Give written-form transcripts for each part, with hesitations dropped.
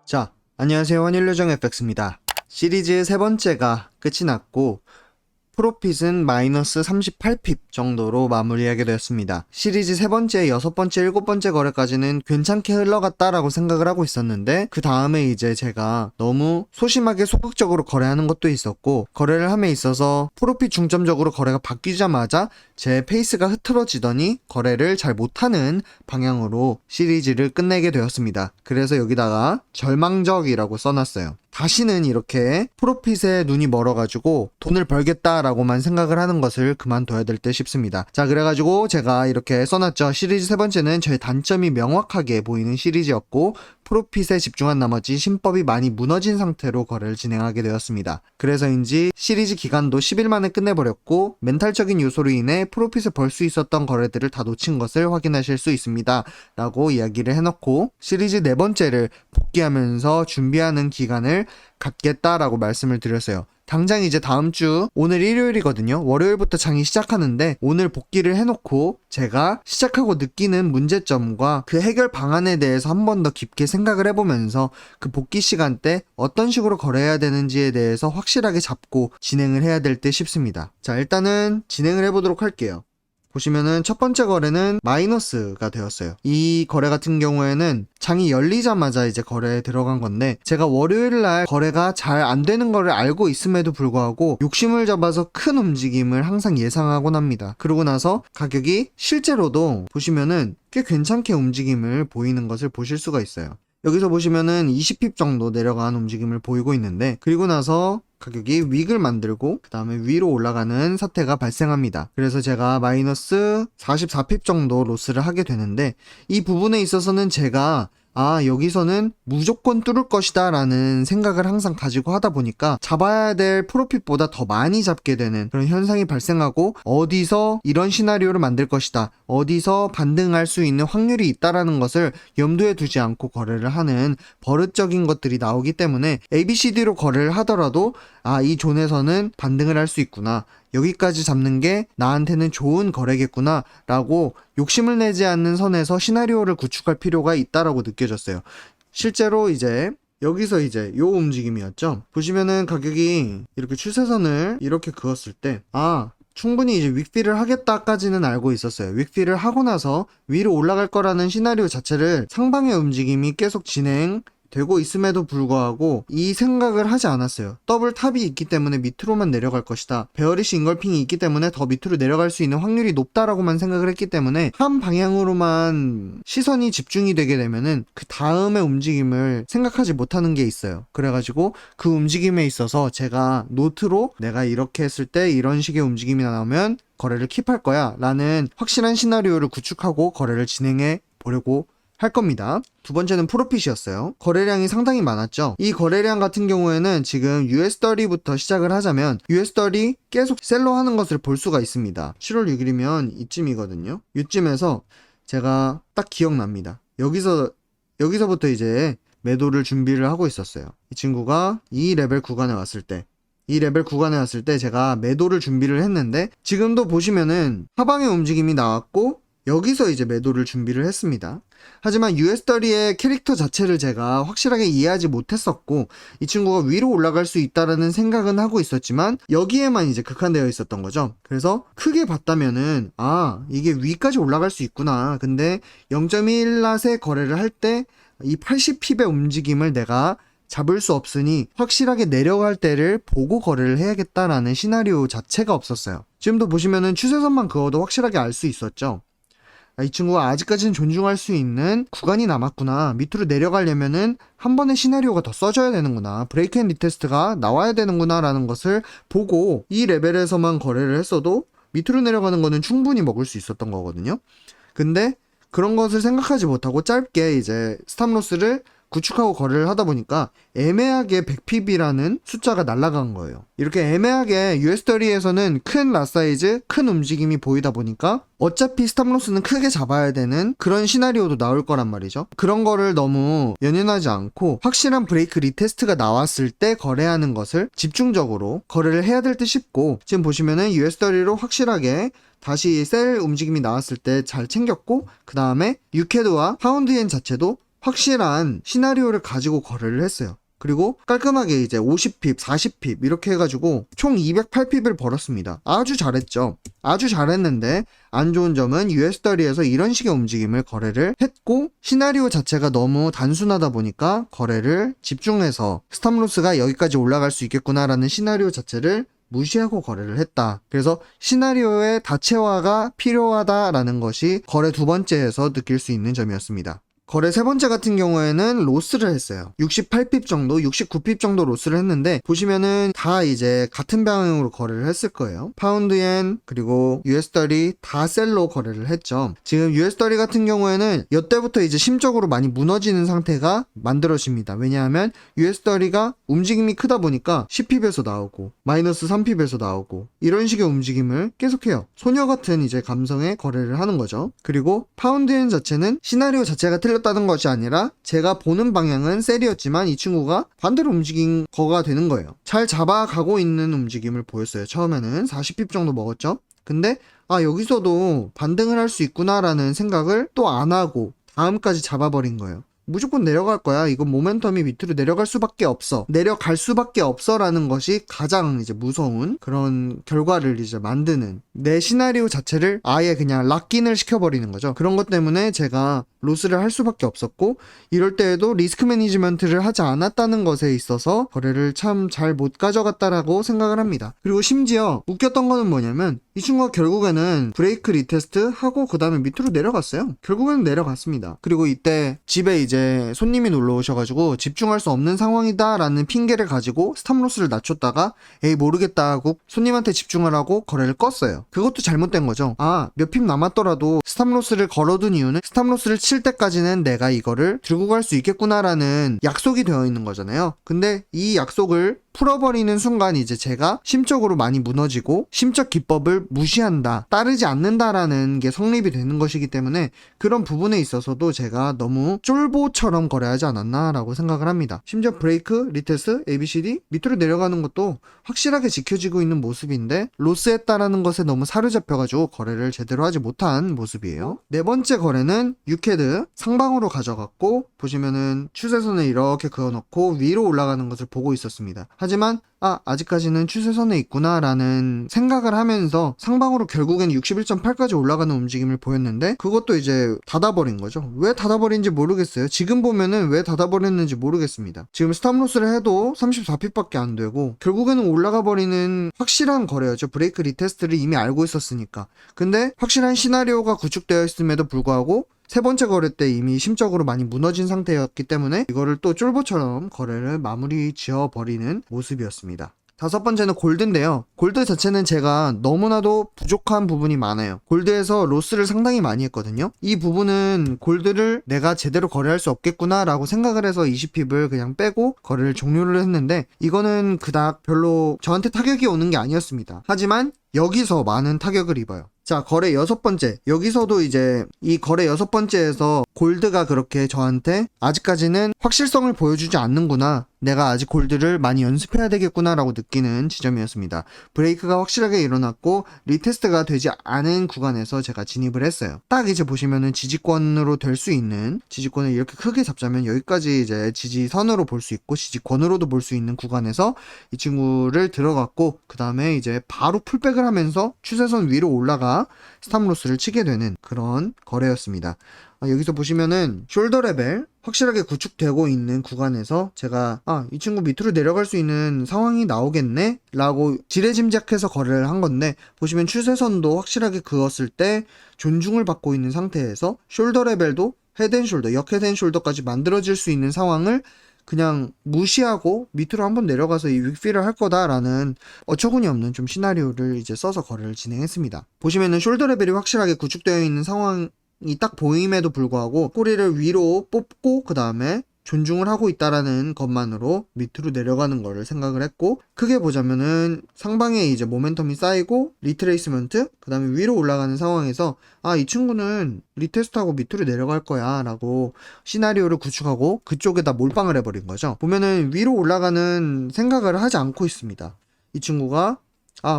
자, 안녕하세요. 환율요정 FX입니다. 시리즈 세 번째가 끝이 났고 프로핏은 마이너스 38핍 정도로 마무리하게 되었습니다. 시리즈 세 번째, 여섯 번째, 일곱 번째 거래까지는 괜찮게 흘러갔다라고 생각을 하고 있었는데 그 다음에 이제 제가 너무 소심하게 소극적으로 거래하는 것도 있었고 거래를 함에 있어서 프로핏 중점적으로 거래가 바뀌자마자 제 페이스가 흐트러지더니 거래를 잘 못하는 방향으로 시리즈를 끝내게 되었습니다. 그래서 여기다가 절망적이라고 써놨어요. 다시는 이렇게 프로핏에 눈이 멀어가지고 돈을 벌겠다라고만 생각을 하는 것을 그만둬야 될 듯 싶습니다. 자, 그래가지고 제가 이렇게 써놨죠. 시리즈 세 번째는 저의 단점이 명확하게 보이는 시리즈였고 프로핏에 집중한 나머지 신법이 많이 무너진 상태로 거래를 진행하게 되었습니다. 그래서인지 시리즈 기간도 10일 만에 끝내버렸고 멘탈적인 요소로 인해 프로핏을 벌 수 있었던 거래들을 다 놓친 것을 확인하실 수 있습니다. 라고 이야기를 해놓고 시리즈 네 번째를 복귀하면서 준비하는 기간을 갖겠다라고 말씀을 드렸어요. 당장 이제 다음 주 오늘 일요일이거든요. 월요일부터 장이 시작하는데 오늘 복귀를 해놓고 제가 시작하고 느끼는 문제점과 그 해결 방안에 대해서 한 번 더 깊게 생각을 해보면서 그 복귀 시간 때 어떤 식으로 거래해야 되는지에 대해서 확실하게 잡고 진행을 해야 될 듯 싶습니다. 자, 일단은 진행을 해보도록 할게요. 보시면은 첫 번째 거래는 마이너스가 되었어요. 이 거래 같은 경우에는 장이 열리자마자 이제 거래에 들어간 건데 제가 월요일날 거래가 잘 안 되는 거를 알고 있음에도 불구하고 욕심을 잡아서 큰 움직임을 항상 예상하곤 합니다. 그러고 나서 가격이 실제로도 보시면은 꽤 괜찮게 움직임을 보이는 것을 보실 수가 있어요. 여기서 보시면은 20핍 정도 내려간 움직임을 보이고 있는데 그리고 나서 가격이 윅을 만들고 그 다음에 위로 올라가는 사태가 발생합니다. 그래서 제가 마이너스 44핍 정도 로스를 하게 되는데 이 부분에 있어서는 제가 여기서는 무조건 뚫을 것이다 라는 생각을 항상 가지고 하다 보니까 잡아야 될 프로핏보다 더 많이 잡게 되는 그런 현상이 발생하고 어디서 이런 시나리오를 만들 것이다, 어디서 반등할 수 있는 확률이 있다라는 것을 염두에 두지 않고 거래를 하는 버릇적인 것들이 나오기 때문에 ABCD로 거래를 하더라도 이 존에서는 반등을 할 수 있구나, 여기까지 잡는 게 나한테는 좋은 거래겠구나 라고 욕심을 내지 않는 선에서 시나리오를 구축할 필요가 있다라고 느껴졌어요. 실제로 이제 여기서 이제 요 움직임이었죠. 보시면은 가격이 이렇게 추세선을 이렇게 그었을 때 충분히 이제 윅필을 하겠다까지는 알고 있었어요. 윅필을 하고 나서 위로 올라갈 거라는 시나리오 자체를 상방의 움직임이 계속 진행되고 있음에도 불구하고 이 생각을 하지 않았어요. 더블 탑이 있기 때문에 밑으로만 내려갈 것이다, 베어리시 인걸핑이 있기 때문에 더 밑으로 내려갈 수 있는 확률이 높다라고만 생각을 했기 때문에 한 방향으로만 시선이 집중이 되게 되면은 그 다음의 움직임을 생각하지 못하는 게 있어요. 그래가지고 그 움직임에 있어서 제가 노트로 내가 이렇게 했을 때 이런 식의 움직임이 나오면 거래를 킵할 거야 라는 확실한 시나리오를 구축하고 거래를 진행해 보려고 할 겁니다. 두 번째는 프로핏이었어요. 거래량이 상당히 많았죠. 이 거래량 같은 경우에는 지금 US30부터 시작을 하자면 US30 계속 셀러 하는 것을 볼 수가 있습니다. 7월 6일이면 이쯤이거든요. 이쯤에서 제가 딱 기억납니다. 여기서부터 이제 매도를 준비를 하고 있었어요. 이 친구가 이 레벨 구간에 왔을 때 제가 매도를 준비를 했는데 지금도 보시면은 하방의 움직임이 나왔고 여기서 이제 매도를 준비를 했습니다. 하지만 US30의 캐릭터 자체를 제가 확실하게 이해하지 못했었고 이 친구가 위로 올라갈 수 있다라는 생각은 하고 있었지만 여기에만 이제 극한되어 있었던 거죠. 그래서 크게 봤다면은 이게 위까지 올라갈 수 있구나. 근데 0.1낫에 거래를 할 때 이 80핍의 움직임을 내가 잡을 수 없으니 확실하게 내려갈 때를 보고 거래를 해야겠다라는 시나리오 자체가 없었어요. 지금도 보시면은 추세선만 그어도 확실하게 알 수 있었죠. 이 친구가 아직까지는 존중할 수 있는 구간이 남았구나. 밑으로 내려가려면은 한 번의 시나리오가 더 써져야 되는구나. 브레이크 앤 리테스트가 나와야 되는구나 라는 것을 보고 이 레벨에서만 거래를 했어도 밑으로 내려가는 거는 충분히 먹을 수 있었던 거거든요. 근데 그런 것을 생각하지 못하고 짧게 이제 스탑로스를 구축하고 거래를 하다 보니까 애매하게 100핍이라는 숫자가 날아간 거예요. 이렇게 애매하게 US30에서는 큰 라 사이즈, 큰 움직임이 보이다 보니까 어차피 스탑로스는 크게 잡아야 되는 그런 시나리오도 나올 거란 말이죠. 그런 거를 너무 연연하지 않고 확실한 브레이크 리테스트가 나왔을 때 거래하는 것을 집중적으로 거래를 해야 될 듯 싶고 지금 보시면은 US30로 확실하게 다시 셀 움직임이 나왔을 때 잘 챙겼고 그 다음에 유캐드와 파운드엔 자체도 확실한 시나리오를 가지고 거래를 했어요. 그리고 깔끔하게 이제 50핍, 40핍 이렇게 해가지고 총 208핍을 벌었습니다. 아주 잘했죠. 아주 잘했는데 안 좋은 점은 US더리에서 이런 식의 움직임을 거래를 했고 시나리오 자체가 너무 단순하다 보니까 거래를 집중해서 스탑로스가 여기까지 올라갈 수 있겠구나라는 시나리오 자체를 무시하고 거래를 했다. 그래서 시나리오의 다체화가 필요하다라는 것이 거래 두 번째에서 느낄 수 있는 점이었습니다. 거래 세 번째 같은 경우에는 로스를 했어요. 68핍 정도, 69핍 정도 로스를 했는데 보시면은 다 이제 같은 방향으로 거래를 했을 거예요. 파운드엔 그리고 US더리 다 셀로 거래를 했죠. 지금 US더리 같은 경우에는 이때부터 이제 심적으로 많이 무너지는 상태가 만들어집니다. 왜냐하면 US더리가 움직임이 크다 보니까 10핍에서 나오고 마이너스 3핍에서 나오고 이런 식의 움직임을 계속해요. 소녀 같은 이제 감성의 거래를 하는 거죠. 그리고 파운드엔 자체는 시나리오 자체가 틀렸다는 것이 아니라 제가 보는 방향은 셀이었지만 이 친구가 반대로 움직인 거가 되는 거예요. 잘 잡아가고 있는 움직임을 보였어요. 처음에는 40핍 정도 먹었죠. 근데 여기서도 반등을 할 수 있구나라는 생각을 또 안 하고 다음까지 잡아버린 거예요. 무조건 내려갈 거야. 이건 모멘텀이 밑으로 내려갈 수밖에 없어. 내려갈 수밖에 없어 라는 것이 가장 이제 무서운 그런 결과를 이제 만드는 내 시나리오 자체를 아예 그냥 락인을 시켜버리는 거죠. 그런 것 때문에 제가 로스를 할 수밖에 없었고 이럴 때에도 리스크 매니지먼트를 하지 않았다는 것에 있어서 거래를 참 잘 못 가져갔다라고 생각을 합니다. 그리고 심지어 웃겼던 거는 뭐냐면 이 친구가 결국에는 브레이크 리테스트 하고 그 다음에 밑으로 내려갔어요. 결국에는 내려갔습니다. 그리고 이때 집에 이제 손님이 놀러 오셔가지고 집중할 수 없는 상황이다 라는 핑계를 가지고 스탑로스를 낮췄다가 에이 모르겠다 하고 손님한테 집중을 하고 거래를 껐어요. 그것도 잘못된 거죠. 몇 핍 남았더라도 스탑로스를 걸어둔 이유는 스탑로스를 칠 때까지는 내가 이거를 들고 갈 수 있겠구나라는 약속이 되어 있는 거잖아요. 근데 이 약속을 풀어버리는 순간 이제 제가 심적으로 많이 무너지고 심적 기법을 무시한다, 따르지 않는다라는 게 성립이 되는 것이기 때문에 그런 부분에 있어서도 제가 너무 쫄보처럼 거래하지 않았나라고 생각을 합니다. 심지어 브레이크, 리테스트, ABCD 밑으로 내려가는 것도 확실하게 지켜지고 있는 모습인데 로스했다라는 것에 너무 사로잡혀가지고 거래를 제대로 하지 못한 모습이에요. 네 번째 거래는 유캐드 상방으로 가져갔고 보시면은 추세선을 이렇게 그어놓고 위로 올라가는 것을 보고 있었습니다. 하지만 아직까지는 추세선에 있구나 라는 생각을 하면서 상방으로 결국엔 61.8까지 올라가는 움직임을 보였는데 그것도 이제 닫아버린 거죠. 왜 닫아버린지 모르겠어요. 지금 보면은 왜 닫아버렸는지 모르겠습니다. 지금 스탑로스를 해도 34핍밖에 안 되고 결국에는 올라가 버리는 확실한 거래였죠. 브레이크 리테스트를 이미 알고 있었으니까. 근데 확실한 시나리오가 구축되어 있음에도 불구하고 세 번째 거래 때 이미 심적으로 많이 무너진 상태였기 때문에 이거를 또 쫄보처럼 거래를 마무리 지어버리는 모습이었습니다. 다섯 번째는 골드인데요. 골드 자체는 제가 너무나도 부족한 부분이 많아요. 골드에서 로스를 상당히 많이 했거든요. 이 부분은 골드를 내가 제대로 거래할 수 없겠구나 라고 생각을 해서 20핍을 그냥 빼고 거래를 종료를 했는데 이거는 그닥 별로 저한테 타격이 오는 게 아니었습니다. 하지만 여기서 많은 타격을 입어요. 자, 거래 여섯 번째. 여기서도 이제 이 거래 여섯 번째에서 골드가 그렇게 저한테 아직까지는 확실성을 보여주지 않는구나. 내가 아직 골드를 많이 연습해야 되겠구나 라고 느끼는 지점이었습니다. 브레이크가 확실하게 일어났고 리테스트가 되지 않은 구간에서 제가 진입을 했어요. 딱 이제 보시면은 지지권으로 될 수 있는, 지지권을 이렇게 크게 잡자면 여기까지 이제 지지선으로 볼 수 있고 지지권으로도 볼 수 있는 구간에서 이 친구를 들어갔고 그 다음에 이제 바로 풀백을 하면서 추세선 위로 올라가 스탑로스를 치게 되는 그런 거래였습니다. 여기서 보시면은 숄더 레벨 확실하게 구축되고 있는 구간에서 제가 이 친구 밑으로 내려갈 수 있는 상황이 나오겠네 라고 지레짐작해서 거래를 한 건데 보시면 추세선도 확실하게 그었을 때 존중을 받고 있는 상태에서 숄더 레벨도 헤드앤숄더, 역헤드앤숄더까지 만들어질 수 있는 상황을 그냥 무시하고 밑으로 한번 내려가서 이 윅필을 할 거다라는 어처구니 없는 좀 시나리오를 이제 써서 거래를 진행했습니다. 보시면은 숄더 레벨이 확실하게 구축되어 있는 상황이 딱 보임에도 불구하고 꼬리를 위로 뽑고 그 다음에 존중을 하고 있다라는 것만으로 밑으로 내려가는 거를 생각을 했고 크게 보자면은 상방에 이제 모멘텀이 쌓이고 리트레이스먼트 그 다음에 위로 올라가는 상황에서 이 친구는 리테스트하고 밑으로 내려갈 거야 라고 시나리오를 구축하고 그쪽에다 몰빵을 해버린 거죠. 보면은 위로 올라가는 생각을 하지 않고 있습니다. 이 친구가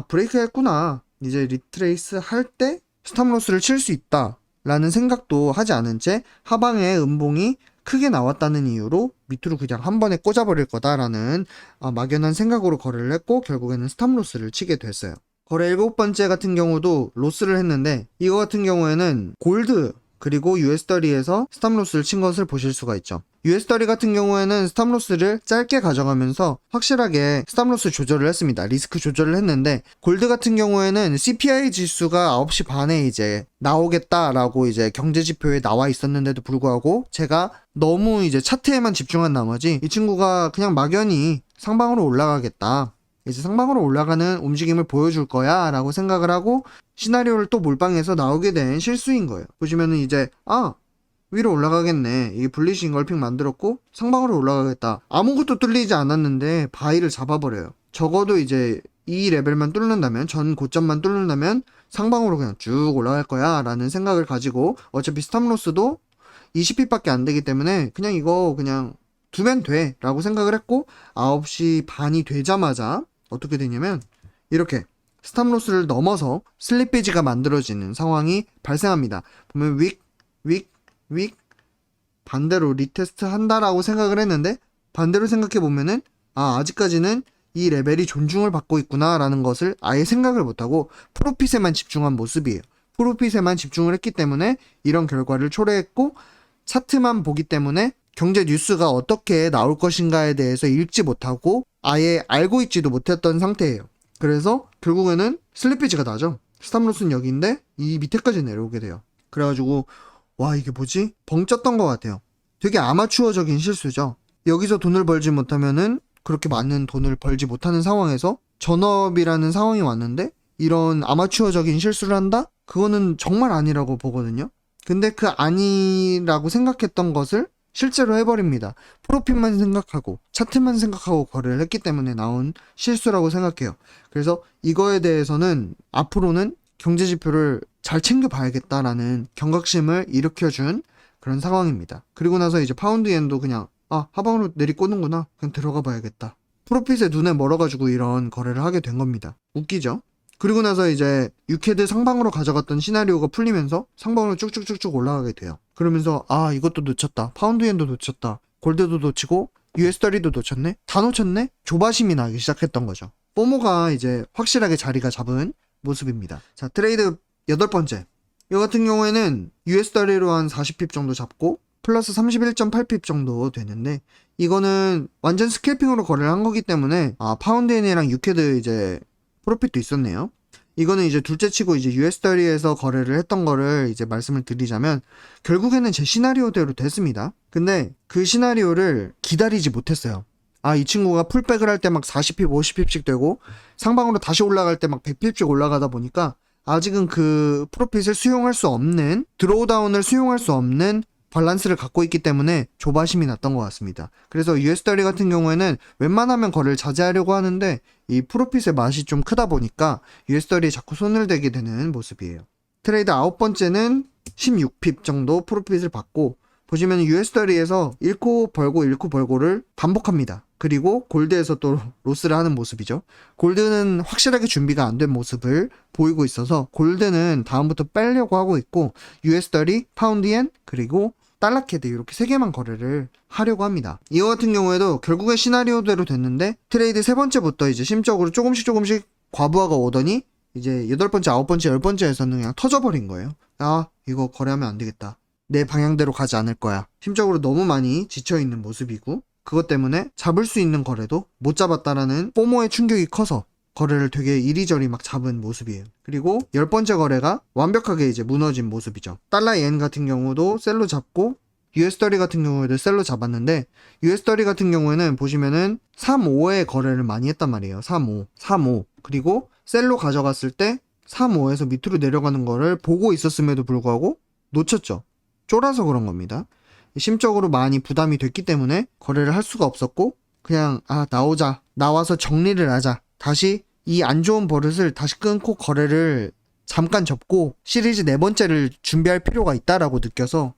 브레이크 했구나, 이제 리트레이스 할 때 스탑로스를 칠 수 있다 라는 생각도 하지 않은 채 하방에 음봉이 크게 나왔다는 이유로 밑으로 그냥 한 번에 꽂아버릴 거다라는 막연한 생각으로 거래를 했고 결국에는 스탑로스를 치게 됐어요. 거래 7번째 같은 경우도 로스를 했는데 이거 같은 경우에는 골드 그리고 US30에서 스탑로스를 친 것을 보실 수가 있죠. US30 같은 경우에는 스탑로스를 짧게 가져가면서 확실하게 스탑로스 조절을 했습니다. 리스크 조절을 했는데 골드 같은 경우에는 CPI 지수가 9시 반에 이제 나오겠다라고 이제 경제지표에 나와 있었는데도 불구하고 제가 너무 이제 차트에만 집중한 나머지 이 친구가 그냥 막연히 상방으로 올라가겠다. 이제 상방으로 올라가는 움직임을 보여줄 거야 라고 생각을 하고 시나리오를 또 몰빵해서 나오게 된 실수인 거예요. 보시면은 이제 위로 올라가겠네. 이게 불리시 인걸핑 만들었고 상방으로 올라가겠다. 아무것도 뚫리지 않았는데 바이를 잡아버려요. 적어도 이제 이 레벨만 뚫는다면 전 고점만 뚫는다면 상방으로 그냥 쭉 올라갈 거야 라는 생각을 가지고 어차피 스탑로스도 20핍밖에 안 되기 때문에 그냥 이거 그냥 두면 돼 라고 생각을 했고 9시 반이 되자마자 어떻게 되냐면 이렇게 스탑로스를 넘어서 슬리피지가 만들어지는 상황이 발생합니다. 보면 윅 반대로 리테스트 한다라고 생각을 했는데 반대로 생각해 보면은 아직까지는 이 레벨이 존중을 받고 있구나 라는 것을 아예 생각을 못하고 프로핏에만 집중한 모습이에요. 프로핏에만 집중을 했기 때문에 이런 결과를 초래했고 차트만 보기 때문에 경제 뉴스가 어떻게 나올 것인가에 대해서 읽지 못하고 아예 알고 있지도 못했던 상태예요. 그래서 결국에는 슬리피지가 나죠. 스탑로스는 여기인데 이 밑에까지 내려오게 돼요. 그래가지고 와 이게 뭐지? 벙쪘던 것 같아요. 되게 아마추어적인 실수죠. 여기서 돈을 벌지 못하면은 그렇게 많은 돈을 벌지 못하는 상황에서 전업이라는 상황이 왔는데 이런 아마추어적인 실수를 한다? 그거는 정말 아니라고 보거든요. 근데 그 아니라고 생각했던 것을 실제로 해버립니다. 프로핏만 생각하고 차트만 생각하고 거래를 했기 때문에 나온 실수라고 생각해요. 그래서 이거에 대해서는 앞으로는 경제지표를 잘 챙겨봐야겠다라는 경각심을 일으켜준 그런 상황입니다. 그리고 나서 이제 파운드엔도 그냥 하방으로 내리꽂는구나 그냥 들어가 봐야겠다. 프로핏에 눈에 멀어가지고 이런 거래를 하게 된 겁니다. 웃기죠? 그리고 나서 이제 유캐드 상방으로 가져갔던 시나리오가 풀리면서 상방으로 쭉쭉쭉쭉 올라가게 돼요. 그러면서 이것도 놓쳤다. 파운드엔도 놓쳤다. 골드도 놓치고 US30도 놓쳤네? 다 놓쳤네? 조바심이 나기 시작했던 거죠. 포모가 이제 확실하게 자리가 잡은 모습입니다. 자, 트레이드 8번째. 이거 같은 경우에는 US30로 한 40핍 정도 잡고 플러스 31.8핍 정도 되는데 이거는 완전 스캘핑으로 거래를 한 거기 때문에 파운드엔이랑 유캐드 이제 프로핏도 있었네요. 이거는 이제 둘째 치고 이제 US30에서 거래를 했던 거를 이제 말씀을 드리자면 결국에는 제 시나리오대로 됐습니다. 근데 그 시나리오를 기다리지 못했어요. 이 친구가 풀백을 할 때 막 40핍, 50핍씩 되고 상방으로 다시 올라갈 때 막 100핍씩 올라가다 보니까 아직은 그 프로핏을 수용할 수 없는 드로우다운을 수용할 수 없는 밸런스를 갖고 있기 때문에 조바심이 났던 것 같습니다. 그래서 US30 같은 경우에는 웬만하면 거래를 자제하려고 하는데 이 프로핏의 맛이 좀 크다 보니까 US30에 자꾸 손을 대게 되는 모습이에요. 트레이드 9번째는 16핍 정도 프로핏을 받고 보시면 US30에서 잃고 벌고를 반복합니다. 그리고 골드에서 또 로스를 하는 모습이죠. 골드는 확실하게 준비가 안 된 모습을 보이고 있어서 골드는 다음부터 빼려고 하고 있고 US30, 파운드엔 그리고 달러캐드 이렇게 3개만 거래를 하려고 합니다. 이거 같은 경우에도 결국에 시나리오대로 됐는데 트레이드 3번째부터 이제 심적으로 조금씩 과부하가 오더니 이제 8번째, 9번째, 10번째에서는 그냥 터져버린 거예요. 이거 거래하면 안 되겠다. 내 방향대로 가지 않을 거야. 심적으로 너무 많이 지쳐있는 모습이고 그것 때문에 잡을 수 있는 거래도 못 잡았다라는 포모의 충격이 커서 거래를 되게 이리저리 막 잡은 모습이에요. 그리고 10번째 거래가 완벽하게 이제 무너진 모습이죠. 달러엔 같은 경우도 셀로 잡고 US30 같은 경우에도 셀로 잡았는데 US30 같은 경우에는 보시면은 3.5에 거래를 많이 했단 말이에요. 3.5 그리고 셀로 가져갔을 때 3.5에서 밑으로 내려가는 거를 보고 있었음에도 불구하고 놓쳤죠. 쫄아서 그런 겁니다. 심적으로 많이 부담이 됐기 때문에 거래를 할 수가 없었고 그냥 나와서 정리를 하자. 다시 이 안 좋은 버릇을 다시 끊고 거래를 잠깐 접고 시리즈 4번째를 준비할 필요가 있다라고 느껴서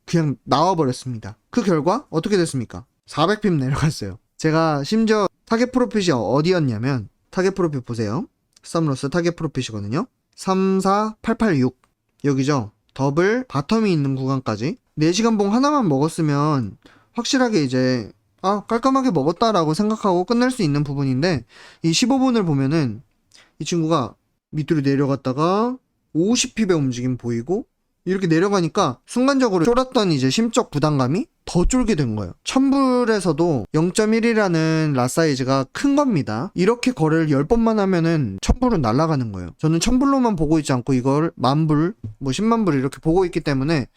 그냥 나와버렸습니다. 그 결과 어떻게 됐습니까? 400핍 내려갔어요. 제가 심지어 타겟 프로핏이 어디였냐면 타겟 프로핏 보세요. 스탑로스 타겟 프로핏이거든요. 34886 여기죠. 더블 바텀이 있는 구간까지 4시간봉 하나만 먹었으면 확실하게 이제 깔끔하게 먹었다라고 생각하고 끝낼 수 있는 부분인데, 이 15분을 보면은 이 친구가 밑으로 내려갔다가 50핍의 움직임 보이고 이렇게 내려가니까 순간적으로 쫄았던 이제 심적 부담감이 더 쫄게 된 거예요. 1000불에서도 0.1이라는 라 사이즈가 큰 겁니다. 이렇게 거래를 10번만 하면은 1000불은 날아가는 거예요. 저는 1000불로만 보고 있지 않고 이걸 10,000불, 뭐 100,000불 이렇게 보고 있기 때문에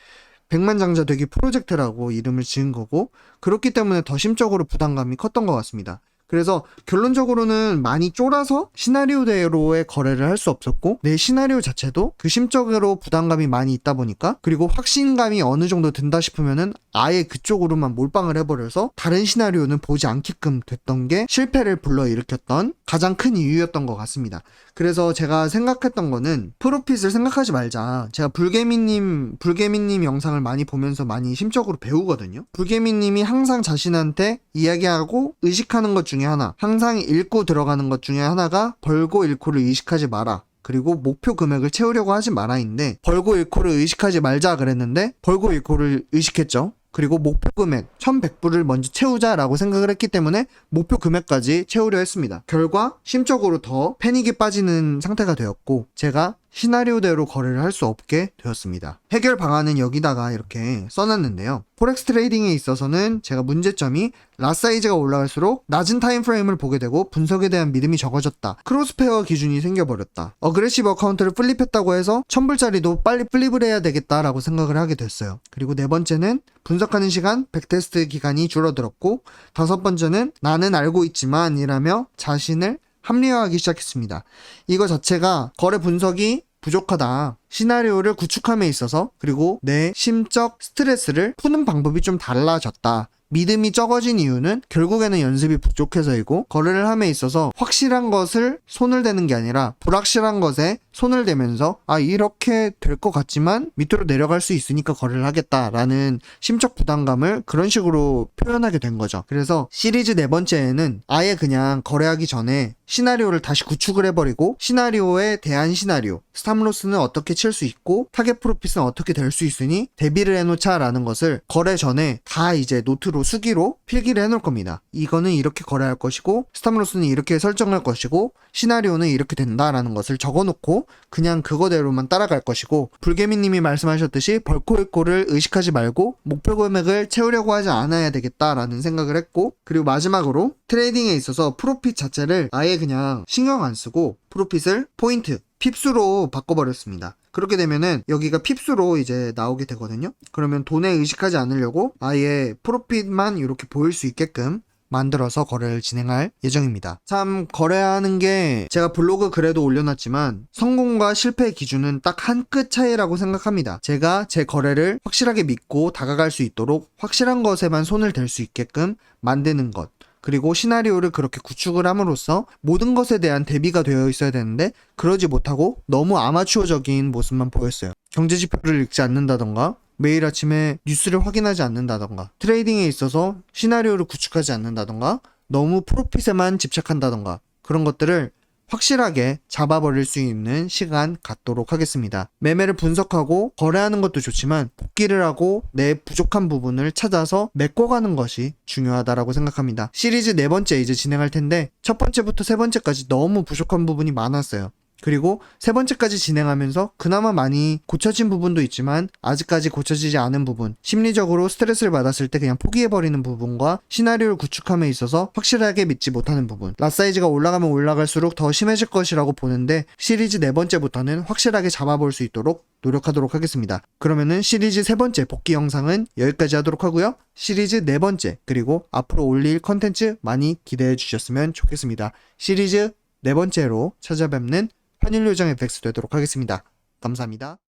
백만장자 되기 프로젝트라고 이름을 지은 거고, 그렇기 때문에 더 심적으로 부담감이 컸던 것 같습니다. 그래서 결론적으로는 많이 쫄아서 시나리오대로의 거래를 할 수 없었고, 내 시나리오 자체도 그 심적으로 부담감이 많이 있다 보니까, 그리고 확신감이 어느 정도 든다 싶으면은 아예 그쪽으로만 몰빵을 해버려서 다른 시나리오는 보지 않게끔 됐던 게 실패를 불러일으켰던 가장 큰 이유였던 것 같습니다. 그래서 제가 생각했던 거는 프로핏을 생각하지 말자. 제가 불개미님 영상을 많이 보면서 많이 심적으로 배우거든요. 불개미님이 항상 자신한테 이야기하고 의식하는 것 중에 하나, 항상 읽고 들어가는 것 중에 하나가 벌고 잃고를 의식하지 마라, 그리고 목표 금액을 채우려고 하지 마라인데, 벌고 잃고를 의식하지 말자 그랬는데 벌고 잃고를 의식했죠. 그리고 목표 금액 1100불을 먼저 채우자라고 생각을 했기 때문에 목표 금액까지 채우려 했습니다. 결과 심적으로 더 패닉에 빠지는 상태가 되었고, 제가 시나리오대로 거래를 할 수 없게 되었습니다. 해결 방안은 여기다가 이렇게 써놨는데요. 포렉스 트레이딩에 있어서는 제가 문제점이 라 사이즈가 올라갈수록 낮은 타임프레임을 보게 되고 분석에 대한 믿음이 적어졌다. 크로스페어 기준이 생겨버렸다. 어그레시브 어카운트를 플립했다고 해서 1000불짜리도 빨리 플립을 해야 되겠다라고 생각을 하게 됐어요. 그리고 네 번째는 분석하는 시간, 백테스트 기간이 줄어들었고, 다섯 번째는 나는 알고 있지만 이라며 자신을 합리화하기 시작했습니다. 이거 자체가 거래 분석이 부족하다, 시나리오를 구축함에 있어서, 그리고 내 심적 스트레스를 푸는 방법이 좀 달라졌다, 믿음이 적어진 이유는 결국에는 연습이 부족해서이고, 거래를 함에 있어서 확실한 것을 손을 대는 게 아니라 불확실한 것에 손을 대면서 이렇게 될 것 같지만 밑으로 내려갈 수 있으니까 거래를 하겠다라는 심적 부담감을 그런 식으로 표현하게 된 거죠. 그래서 시리즈 네 번째에는 아예 그냥 거래하기 전에 시나리오를 다시 구축을 해버리고, 시나리오에 대한 시나리오, 스탑로스는 어떻게 칠 수 있고 타겟 프로핏은 어떻게 될 수 있으니 대비를 해놓자 라는 것을 거래 전에 다 이제 노트로 수기로 필기를 해놓을 겁니다. 이거는 이렇게 거래할 것이고, 스탑로스는 이렇게 설정할 것이고, 시나리오는 이렇게 된다라는 것을 적어놓고 그냥 그거대로만 따라갈 것이고, 불개미님이 말씀하셨듯이 벌코 잃고를 의식하지 말고 목표 금액을 채우려고 하지 않아야 되겠다라는 생각을 했고, 그리고 마지막으로 트레이딩에 있어서 프로핏 자체를 아예 그냥 신경 안 쓰고 프로핏을 포인트, 핍수로 바꿔버렸습니다. 그렇게 되면은 여기가 핍수로 이제 나오게 되거든요. 그러면 돈에 의식하지 않으려고 아예 프로핏만 이렇게 보일 수 있게끔 만들어서 거래를 진행할 예정입니다. 참, 거래하는 게 제가 블로그 글에도 올려놨지만 성공과 실패의 기준은 딱 한 끗 차이라고 생각합니다. 제가 제 거래를 확실하게 믿고 다가갈 수 있도록 확실한 것에만 손을 댈 수 있게끔 만드는 것, 그리고 시나리오를 그렇게 구축을 함으로써 모든 것에 대한 대비가 되어 있어야 되는데 그러지 못하고 너무 아마추어적인 모습만 보였어요. 경제지표를 읽지 않는다던가, 매일 아침에 뉴스를 확인하지 않는다던가, 트레이딩에 있어서 시나리오를 구축하지 않는다던가, 너무 프로핏에만 집착한다던가, 그런 것들을 확실하게 잡아버릴 수 있는 시간 갖도록 하겠습니다. 매매를 분석하고 거래하는 것도 좋지만 복귀를 하고 내 부족한 부분을 찾아서 메꿔가는 것이 중요하다라고 생각합니다. 시리즈 네 번째 이제 진행할 텐데, 첫 번째부터 세 번째까지 너무 부족한 부분이 많았어요. 그리고 세 번째까지 진행하면서 그나마 많이 고쳐진 부분도 있지만 아직까지 고쳐지지 않은 부분, 심리적으로 스트레스를 받았을 때 그냥 포기해버리는 부분과 시나리오를 구축함에 있어서 확실하게 믿지 못하는 부분, 라 사이즈가 올라가면 올라갈수록 더 심해질 것이라고 보는데 시리즈 네 번째부터는 확실하게 잡아볼 수 있도록 노력하도록 하겠습니다. 그러면은 시리즈 세 번째 복귀 영상은 여기까지 하도록 하고요. 시리즈 네 번째, 그리고 앞으로 올릴 컨텐츠 많이 기대해 주셨으면 좋겠습니다. 시리즈 네 번째로 찾아뵙는 환율요정 FX 되도록 하겠습니다. 감사합니다.